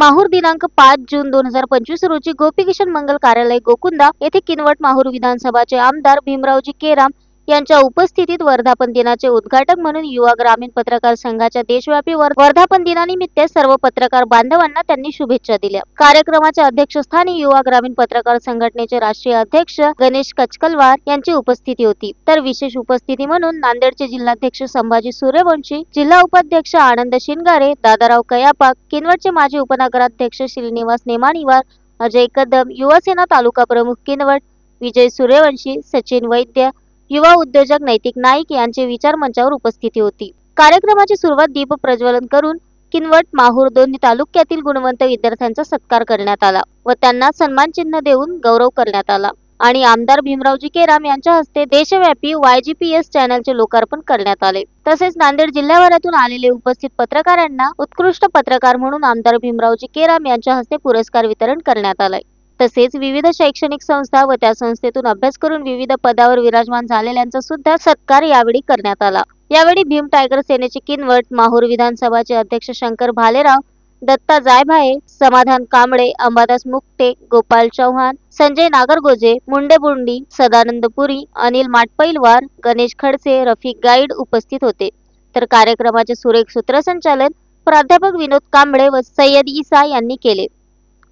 माहूर दिनांक 5 जून 2025 रोजी गोपीकिशन मंगल कार्यालय गोकुंदा येथे किनवट माहूर विधानसभाचे आमदार भीमरावजी केराम यांच्या उपस्थितीत वर्धापन दिनाचे उद्घाटक म्हणून युवा ग्रामीण पत्रकार संघाच्या देशव्यापी वर्धापन दिनानिमित्त सर्व पत्रकार बांधवांना त्यांनी शुभेच्छा दिल्या। कार्यक्रमाच्या अध्यक्षस्थानी युवा ग्रामीण पत्रकार संघटनेचे राष्ट्रीय अध्यक्ष गणेश कचकलवार यांची उपस्थिती होती, तर विशेष उपस्थिती म्हणून नांदेडचे जिल्हाध्यक्ष संभाजी सूर्यवंशी, जिल्हा उपाध्यक्ष आनंद शिनगारे, दादाराव कयापाक, किनवटचे माजी उपनगराध्यक्ष श्रीनिवास नेमाणीवार, अजय कदम, युवासेना तालुका प्रमुख किनवट विजय सूर्यवंशी, सचिन वैद्य, युवा उद्योजक नैतिक नाईक यांचे विचार मंचावर उपस्थिती होती। कार्यक्रमाची सुरुवात दीप प्रज्वलन करून किनवट माहूर दोन्ही तालुक्यातील गुणवंत विद्यार्थ्यांचा सत्कार करण्यात आला व त्यांना सन्मान चिन्ह देऊन गौरव करण्यात आला आणि आमदार भीमरावजी केराम यांच्या हस्ते देशव्यापी YGPS चॅनलचे लोकार्पण करण्यात आले। तसेच नांदेड जिल्ह्याभरातून आलेले उपस्थित पत्रकारांना उत्कृष्ट पत्रकार म्हणून आमदार भीमरावजी केराम यांच्या हस्ते पुरस्कार वितरण करण्यात आले। तसेच विविध शैक्षणिक संस्था व त्या संस्थेतून अभ्यास करून विविध पदावर विराजमान झालेल्यांचा सुद्धा सत्कार यावेळी करण्यात आला। यावेळी भीम टायगर सेनेचे किनवट माहूर विधानसभाचे अध्यक्ष शंकर भालेराव, दत्ता जायभाये, समाधान कांबळे, अंबादास मुक्ते, गोपाल चौहान, संजय नागरगोजे, मुंडे बुंडी, सदानंद पुरी, अनिल माटपैलवार, गणेश खडसे, रफिक गाईड उपस्थित होते। तर कार्यक्रमाचे सुरेख सूत्रसंचालन प्राध्यापक विनोद कांबळे व सय्यद ईसा यांनी केले।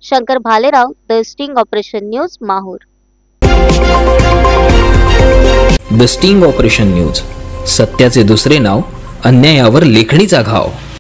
Shankar Bhalerao, the sting operation news, Mahur. The sting operation news, सत्याचे दुसरे नाव, अन्यायावर लेखणीचा घाव।